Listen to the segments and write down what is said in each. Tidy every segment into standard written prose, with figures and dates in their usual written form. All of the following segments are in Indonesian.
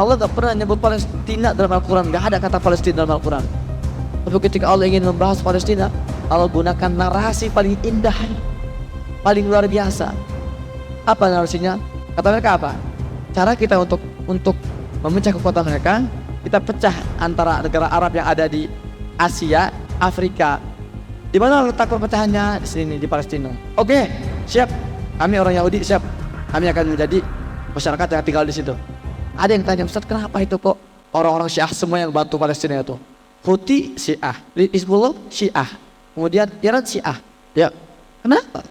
Allah gak pernah nyebut Palestina dalam Al-Quran. Gak ada kata Palestina dalam Al-Quran. Tapi ketika Allah ingin membahas Palestina, Allah gunakan narasi paling indah, paling luar biasa. Apa narasinya? Kata mereka apa? Cara kita untuk memecah kekuatan mereka, kita pecah antara negara Arab yang ada di Asia, Afrika. Di mana letak perpecahannya? Di sini, di Palestina. Oke, siap. Kami orang Yahudi, siap. Kami akan menjadi masyarakat yang tinggal di situ. Ada yang tanya, Ustaz, kenapa itu kok orang-orang Syiah semua yang bantu Palestina itu? Houthi Syiah, Hizbullah Syiah, kemudian Iran Syiah. Ya, kenapa?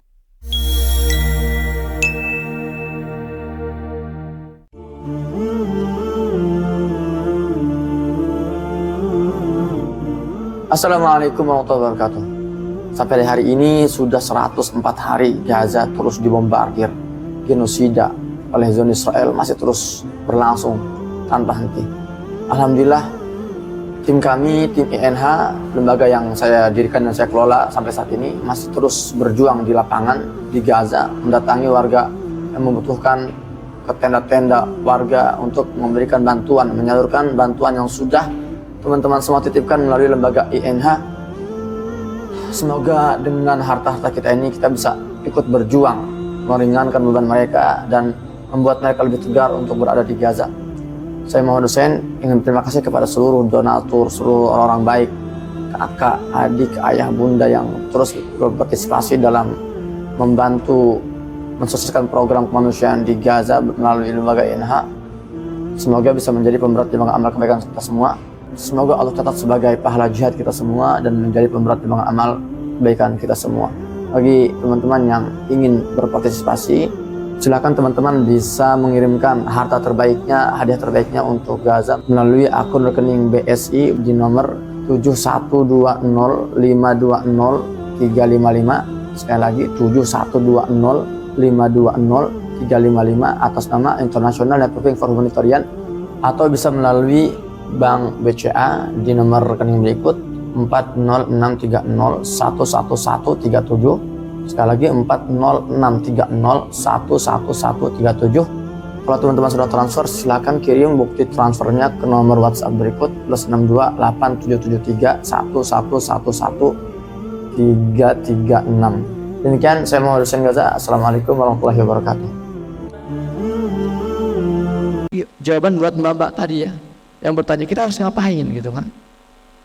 Assalamualaikum warahmatullahi wabarakatuh. Sampai hari ini sudah 104 hari Gaza terus dibombardir, genosida oleh Zionis Israel masih terus berlangsung tanpa henti. Alhamdulillah, tim kami, tim INH, lembaga yang saya dirikan dan saya kelola sampai saat ini masih terus berjuang di lapangan di Gaza, mendatangi warga yang membutuhkan ke tenda-tenda warga untuk memberikan bantuan, menyalurkan bantuan yang sudah teman-teman semua titipkan melalui lembaga INH. Semoga dengan harta-harta kita ini kita bisa ikut berjuang meringankan beban mereka dan membuat mereka lebih tegar untuk berada di Gaza. Saya Muhammad Hussein ingin berterima kasih kepada seluruh donatur, seluruh orang-orang baik, kakak, adik, ayah, bunda yang terus berpartisipasi dalam membantu mensukseskan program kemanusiaan di Gaza melalui lembaga INH. Semoga bisa menjadi pemberat timbangan amal kebaikan kita semua. Semoga Allah catat sebagai pahala jihad kita semua dan menjadi pemberat timbangan amal kebaikan kita semua. Bagi teman-teman yang ingin berpartisipasi, silakan teman-teman bisa mengirimkan harta terbaiknya, hadiah terbaiknya untuk Gaza melalui akun rekening BSI di nomor 7120520355. Sekali lagi 7120520355 atas nama International Networking for Humanitarian, atau bisa melalui Bank BCA di nomor rekening berikut 40630111137. Sekali lagi 40630111137. Kalau teman-teman sudah transfer, silakan kirim bukti transfernya ke nomor WhatsApp berikut +628773111336. Demikian saya Muhammad Hussein Gaza. Assalamualaikum warahmatullahi wabarakatuh. Jawaban buat Mbak tadi ya, yang bertanya kita harus ngapain gitu kan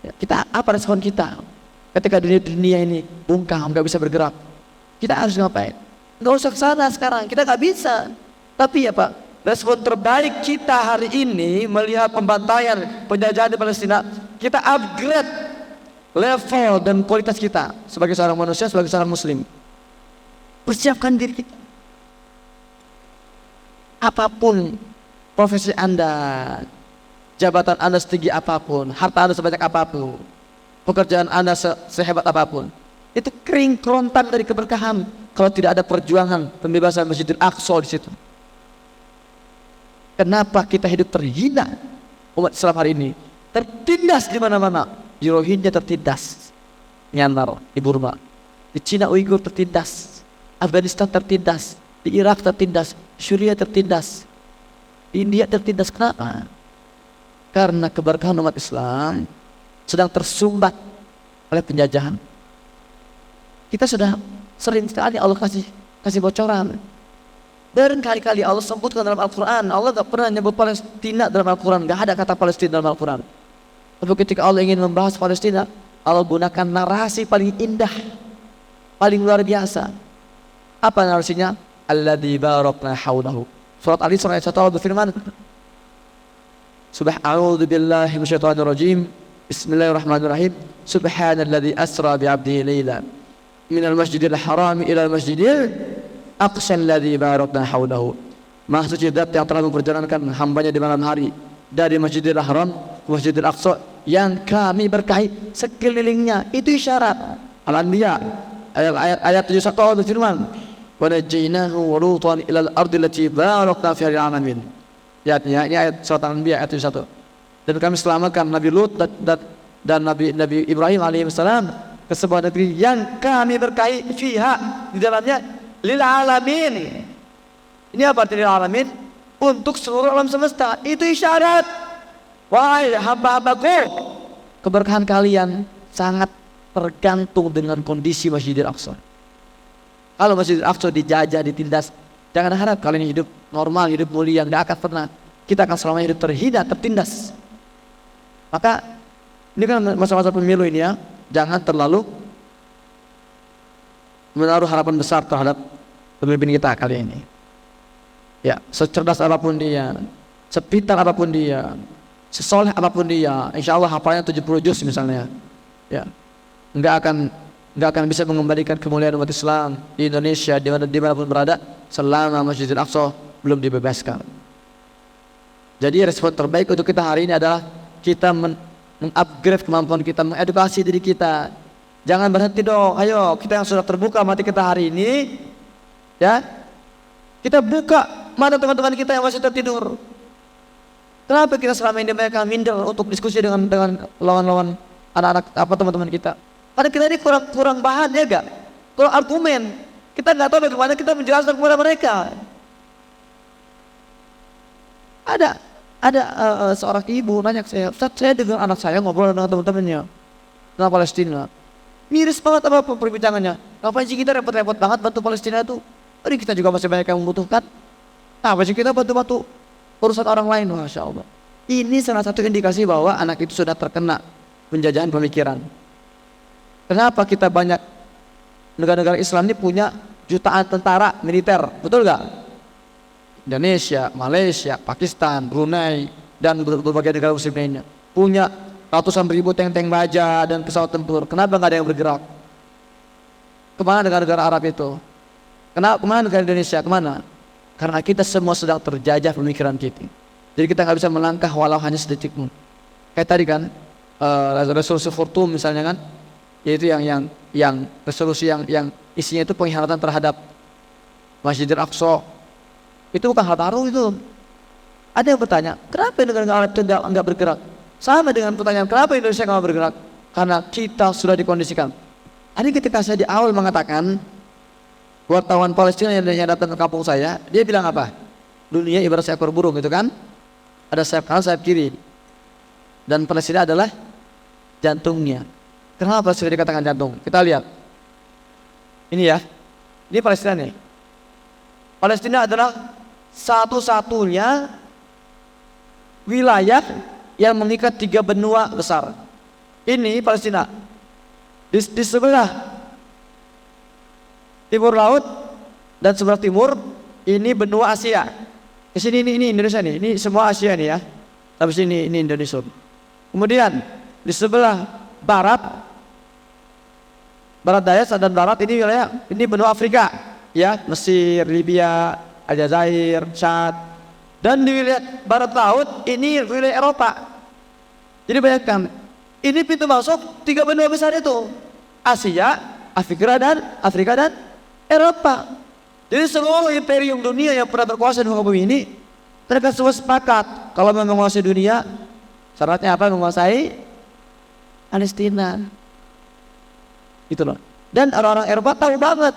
ya, kita apa respon kita ketika dunia ini bungkam, nggak bisa bergerak, kita harus ngapain? Nggak usah ke sana sekarang, kita nggak bisa. Tapi ya Pak, respon terbaik kita hari ini melihat pembantaian, penjajahan di Palestina, kita upgrade level dan kualitas kita sebagai seorang manusia, sebagai seorang muslim. Persiapkan diri kita. Apapun profesi Anda, jabatan Anda setinggi apapun, harta Anda sebanyak apapun, pekerjaan Anda sehebat apapun, itu kering kerontan dari keberkahan kalau tidak ada perjuangan pembebasan Masjidil Aqsa di situ. Kenapa kita hidup terhina? Umat Islam hari ini tertindas di mana-mana. Di Rohingya tertindas, Myanmar, di Burma, di Cina Uighur tertindas, Afghanistan tertindas, di Irak tertindas, Syria tertindas, di India tertindas. Kenapa? Karena keberkahan umat Islam sedang tersumbat oleh penjajahan. Kita sudah sering sekali Allah kasih bocoran. Berkali-kali Allah sebutkan dalam Al-Quran. Allah gak pernah nyebut Palestina dalam Al-Quran. Gak ada kata Palestina dalam Al-Quran. Tapi ketika Allah ingin membahas Palestina, Allah gunakan narasi paling indah, paling luar biasa. Apa narasinya? Alladzi barakna haulahu. Surat Al-Isra ayat 1 Allah berfirman, A'udzu billahi minasyaitonir rajim. Bismillahirrahmanirrahim. Subhanalladzi asra bi'abdihi lailan minal masjidil harami ilal masjidil aqsa alladzi barakna haulahu. Maha suci zat yang telah memperjalankan hambanya di malam hari dari Masjidil Haram ke Masjidil Aqsa yang kami berkahi sekelilingnya. Itu isyarat. Al-Anbiya ayat 71 Allah berfirman, wa najjaynahu wa lutan ilal ardi allati barakna fiha lil alamin. Ya, ini ayat surat Al-Anbiya ayat 1. Dan kami selamatkan Nabi Lut dan Nabi Ibrahim alaihissalam ke sebuah negeri yang kami berkahi fiha, di dalamnya, lil alamin. Ini apa arti lil alamin? untuk seluruh alam semesta. Itu isyarat. Wahai hamba-hambaku, keberkahan kalian sangat tergantung dengan kondisi Masjidil Aqsa. Kalau Masjidil Aqsa dijajah, ditindas, jangan harap kalian hidup normal, hidup mulia. Tidak akan pernah. Kita akan selama hidup terhina, tertindas. Maka ini kan masa-masa pemilu ini ya, jangan terlalu menaruh harapan besar terhadap pemimpin kita kali ini. Ya, secerdas apapun dia, sepintar apapun dia, sesoleh apapun dia, insya Allah hafalnya 70 juz misalnya, ya, nggak akan bisa mengembalikan kemuliaan umat Islam di Indonesia dimanapun berada selama Masjidil Aqsa belum dibebaskan. Jadi respon terbaik untuk kita hari ini adalah kita mengupgrade kemampuan kita, mengedukasi diri kita. Jangan berhenti dong, ayo kita yang sudah terbuka mati kita hari ini, ya, kita buka mata teman-teman kita yang masih tertidur. Kenapa kita selama ini mereka minder untuk diskusi dengan lawan-lawan anak-anak teman-teman kita? Karena kita ini kurang bahan ya gak? Kurang argumen. Kita nggak tahu bagaimana kita menjelaskan kepada mereka. Ada seorang ibu nanya ke saya, Ustaz, saya dengan anak saya ngobrol dengan teman-temannya tentang Palestina. Miris banget apa perbincangannya. Ngapain sih kita repot-repot banget bantu Palestina itu? Tadi kita juga masih banyak yang membutuhkan. Apa sih kita bantu-bantu urusan orang lain? Masya Allah. Ini salah satu indikasi bahwa anak itu sudah terkena penjajahan pemikiran. Kenapa kita banyak negara-negara Islam ini punya jutaan tentara militer, betul gak? Indonesia, Malaysia, Pakistan, Brunei, dan berbagai negara muslim lainnya punya ratusan ribu tank-tank baja dan pesawat tempur. Kenapa nggak ada yang bergerak? Kemana negara-negara Arab itu? Kemana negara Indonesia? Kemana? Karena kita semua sedang terjajah pemikiran kita. Jadi kita nggak bisa melangkah walau hanya sedetik pun. Kayak tadi kan, resolusi Khartoum misalnya kan, yaitu yang resolusi yang isinya itu pengkhianatan terhadap Masjidil Aqsa. Itu bukan hal baru itu. Ada yang bertanya, kenapa negara-negara Arab itu nggak bergerak? Sama dengan pertanyaan kenapa Indonesia nggak bergerak? Karena kita sudah dikondisikan. Tadi ketika saya di awal mengatakan wartawan Palestina yang datang ke kampung saya, dia bilang apa? Dunia ibarat seekor burung gitu kan? Ada sayap kanan, sayap kiri. Dan Palestina adalah jantungnya. Kenapa sudah dikatakan jantung? Kita lihat. Ini ya. Ini Palestina nih. Palestina adalah satu-satunya wilayah yang mengikat 3 benua besar. Ini Palestina. Di sebelah timur laut dan sebelah timur ini benua Asia. Di sini ini Indonesia nih. Ini semua Asia nih ya. Habis ini Indonesia. Kemudian di sebelah barat daya dan barat ini wilayah ini benua Afrika ya, Mesir, Libya, Aljazair, Chad. Dan di wilayah barat laut ini wilayah Eropa. Jadi bayangkan, ini pintu masuk 3 benua besar itu, Asia, Afrika dan Eropa. Jadi seluruh imperium dunia yang pernah berkuasa di muka bumi ini, mereka semua sepakat kalau memang menguasai dunia, syaratnya apa? Menguasai Palestina. Gitu loh. Dan orang-orang Eropa tahu banget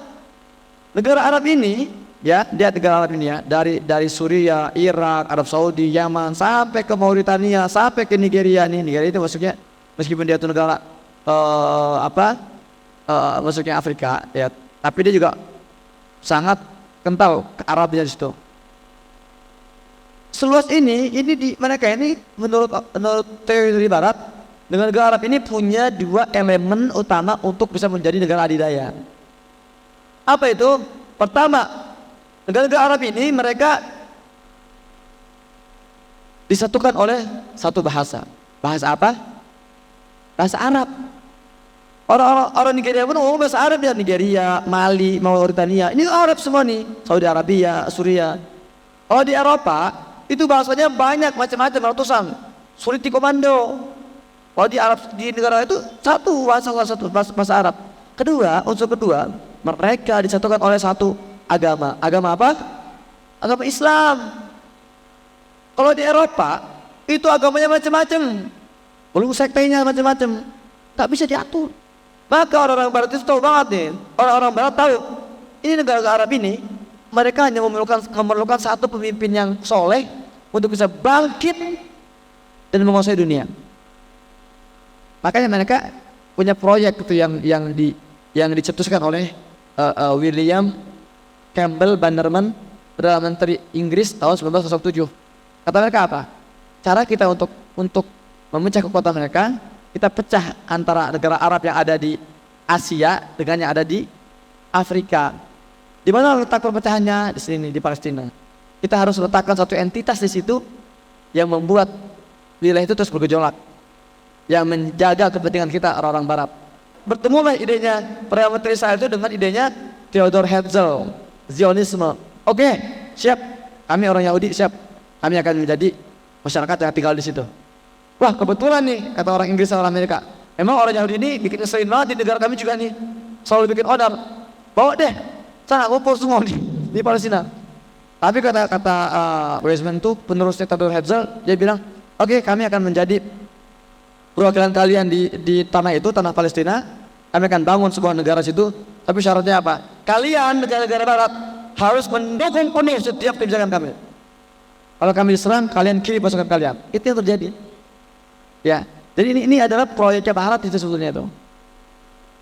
negara Arab ini, ya, dia negara Arab ini ya, dari Suriah, Irak, Arab Saudi, Yaman, sampai ke Mauritania, sampai ke Nigeria nih. Nigeria itu maksudnya meskipun dia itu negara masuknya Afrika, ya, tapi dia juga sangat kental ke Arabnya di situ. Seluas ini di mereka ini menurut teori dari Barat, negara Arab ini punya 2 elemen utama untuk bisa menjadi negara adidaya. Apa itu? Pertama, negara-negara Arab ini mereka disatukan oleh satu bahasa. Bahasa apa? Bahasa Arab. Orang Nigeria pun ngomong bahasa Arab ya, Nigeria, Mali, Mauritania. Ini Arab semua nih, Saudi Arabia, Suriah. Kalau di Eropa itu bahasanya banyak macam-macam, ratusan. Sulit dikomando. Kalau di negara itu satu bahasa Arab. Kedua, unsur kedua, mereka disatukan oleh satu agama. Agama apa? Agama Islam. Kalau di Eropa itu agamanya macam-macam, belum sektenya macam-macam, tak bisa diatur. Maka orang-orang Barat itu tahu banget nih. Orang-orang Barat tahu ini negara Arab ini mereka hanya memerlukan satu pemimpin yang soleh untuk bisa bangkit dan menguasai dunia. Makanya mereka punya proyek itu yang dicetuskan oleh William Campbell Bannerman, Perdana Menteri Inggris tahun 1907. Kata mereka apa? Cara kita untuk memecah kekuatan mereka, kita pecah antara negara Arab yang ada di Asia dengan yang ada di Afrika. Di mana letak perpecahannya? Di sini, di Palestina. Kita harus letakkan satu entitas di situ yang membuat wilayah itu terus bergejolak, yang menjaga kepentingan kita orang-orang Barat. Bertemulah idenya Perdana Menteri Israel itu dengan idenya Theodor Herzl, Zionisme. Oke, siap. Kami orang Yahudi siap. Kami akan menjadi masyarakat yang tinggal di situ. Wah, kebetulan nih, kata orang Inggris sama orang Amerika. Emang orang Yahudi ini bikin ngeselin banget di negara kami juga nih. Selalu bikin order. Bawa deh, sana ngumpul semua di Palestina. Tapi kata Weizmann itu penerusnya Theodor Herzl, dia bilang, oke, kami akan menjadi perwakilan kalian di tanah itu, tanah Palestina. Kami akan bangun sebuah negara situ. Tapi syaratnya apa? Kalian negara-negara Barat harus mendukung penuh setiap kebijakan kami. Kalau kami diserang, kalian kirim pasukan kalian. Itu yang terjadi. Ya, jadi ini adalah proyeknya Barat itu sebetulnya itu.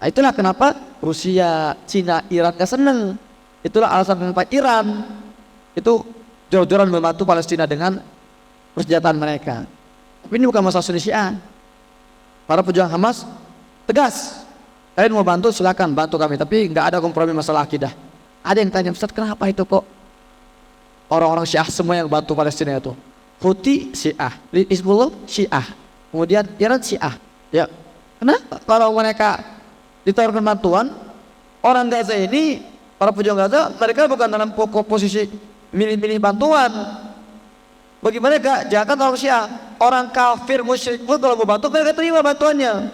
Nah, itulah kenapa Rusia, Cina, Iran gak seneng. Itulah alasan kenapa Iran itu jor-joran membantu Palestina dengan persenjataan mereka. Tapi ini bukan masalah Sunni Syiah. Para pejuang Hamas tegas, kalian mau bantu silakan bantu kami, tapi nggak ada kompromi masalah akidah. Ada yang tanya, Ustaz, kenapa itu kok orang-orang Syiah semua yang bantu Palestina itu? Houthi Syiah, Hizbullah Syiah, kemudian Iran Syiah. Ya, kenapa kalau mereka ditawarkan bantuan, orang Gaza ini, para pejuang Gaza, mereka bukan dalam posisi milih-milih bantuan. Bagi mereka, jangan orang Syiah, orang kafir musyrik pun kalau mau bantu mereka terima bantuannya.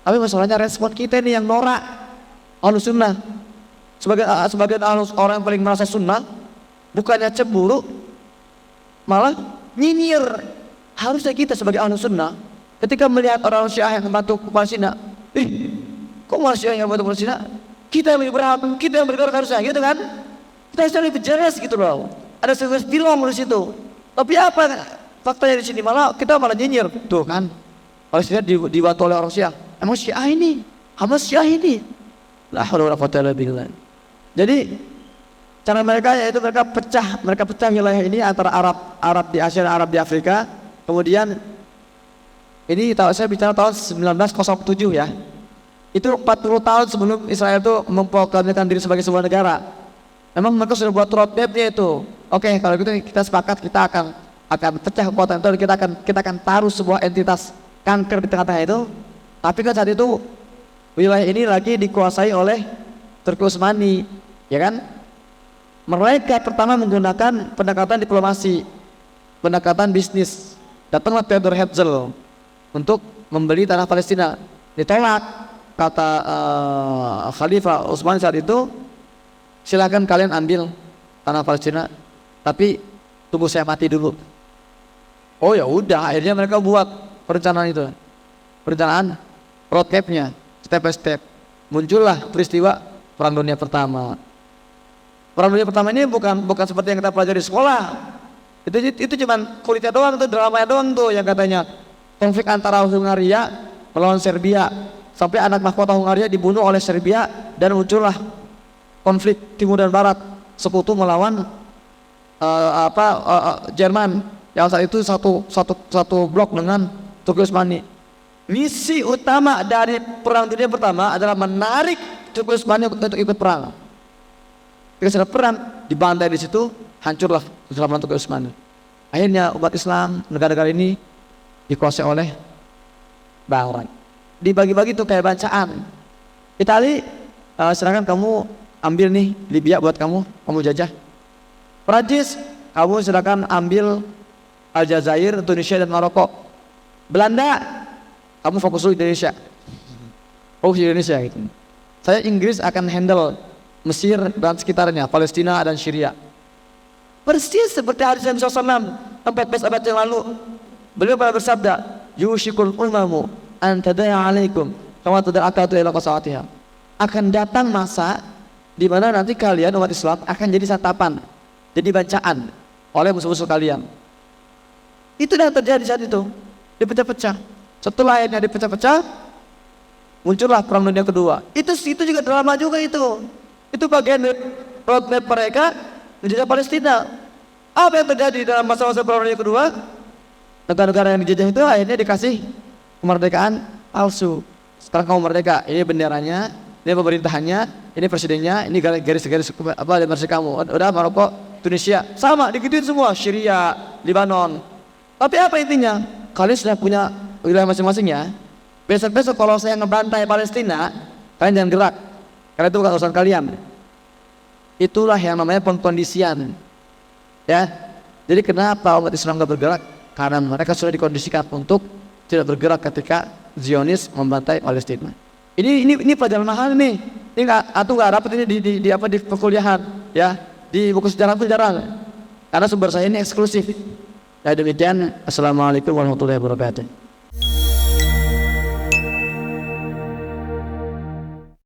Tapi masalahnya respon kita ini yang norak. Ahlus sunnah sebagai orang yang paling merasa sunnah, bukannya cemburu, malah nyinyir. Harusnya kita sebagai ahlus sunnah ketika melihat orang Syiah yang membantu Palestina, kok malah Syiah yang membantu Palestina? Kita yang lebih berhak, kita yang bergerak harusnya, gitu kan? Kita harusnya lebih jelas gitu loh. Ada sesuatu film di situ. Tapi apa faktanya di sini? Kita malah nyinyir. Tuh kan, Palestina dibantu oleh orang Syiah. Emang Syiah ini, Hamas Syiah ini. La haula wala quwwata illa billah. Jadi cara mereka yaitu mereka pecah wilayah ini antara Arab di Asia dan Arab di Afrika. Kemudian ini saya bicara tahun 1907 ya. Itu 40 tahun sebelum Israel itu memproklamirkan diri sebagai sebuah negara. Memang mereka sudah buat roadmap-nya itu. Oke, kalau gitu kita sepakat kita akan pecah kekuatan itu, dan kita akan taruh sebuah entitas kanker di tengah-tengah itu. Tapi kan saat itu wilayah ini lagi dikuasai oleh Turki Utsmani, ya kan? Mereka pertama menggunakan pendekatan diplomasi, pendekatan bisnis. Datanglah Theodor Herzl untuk membeli tanah Palestina. Ditolak, kata Khalifah Utsmani saat itu, silakan kalian ambil tanah Palestina, tapi tunggu saya mati dulu. Oh ya udah, akhirnya mereka buat perencanaan roadmap-nya, step by step. Muncullah peristiwa Perang Dunia Pertama. Perang Dunia Pertama ini bukan seperti yang kita pelajari di sekolah. Itu cuman kulitnya doang tuh, dramanya doang tuh, yang katanya konflik antara Hungaria melawan Serbia, sampai anak mahkota Hungaria dibunuh oleh Serbia, dan muncullah konflik timur dan barat, sekutu melawan Jerman yang saat itu satu blok dengan Turki Utsmani. Misi utama dari Perang Dunia Pertama adalah menarik Turki Utsmani untuk ikut perang. Ketika sudah perang, dibantai di situ, hancurlah keselamatan Turki Utsmani. Akhirnya umat Islam negara-negara ini dikuasai oleh Barat. Dibagi-bagi tuh kayak bacaan. Itali, silakan kamu ambil nih Libya buat kamu jajah. Prancis, kamu silakan ambil Aljazair, Tunisia dan Maroko. Belanda, kamu fokus dulu Indonesia. Fokus Indonesia gitu. Saya Inggris akan handle Mesir dan sekitarnya, Palestina dan Syria. Persis seperti hadis Nabi SAW 14 abad yang lalu. Beliau pernah bersabda, yushikul umamu an tadaya alaikum kama tada'akatu ila qasawatiha. Akan datang masa di mana nanti kalian umat Islam akan jadi santapan, jadi bacaan oleh musuh-musuh kalian. Itu yang terjadi saat itu, dipecah-pecah. Setelah akhirnya dipecah-pecah, muncullah perang dunia kedua. Itu juga drama juga itu. Itu bagian dari roadmap mereka menjajah Palestina. Apa yang terjadi dalam masa-masa perang dunia kedua? Negara-negara yang dijajah itu akhirnya dikasih kemerdekaan palsu. Sekarang kamu merdeka, ini benderanya, ini pemerintahannya, ini presidennya, ini garis-garis apa demokrasi kamu. Udah Maroko, Tunisia, sama digituin semua, Syria, Lebanon. Tapi apa intinya? Kalian sudah punya wilayah masing-masing ya. Besok-besok kalau saya ngebantai Palestina, kalian jangan gerak, karena itu bukan urusan kalian. Itulah yang namanya pengkondisian. Ya, jadi kenapa umat Islam gak bergerak? Karena mereka sudah dikondisikan untuk tidak bergerak ketika Zionis membantai Palestina. Ini pelajaran mahal nih. Ini nggak dapat ini di perkuliahan, ya, di buku sejarah pun jarang. Karena sumber saya ini eksklusif. Ya demikian. Assalamualaikum warahmatullahi wabarakatuh.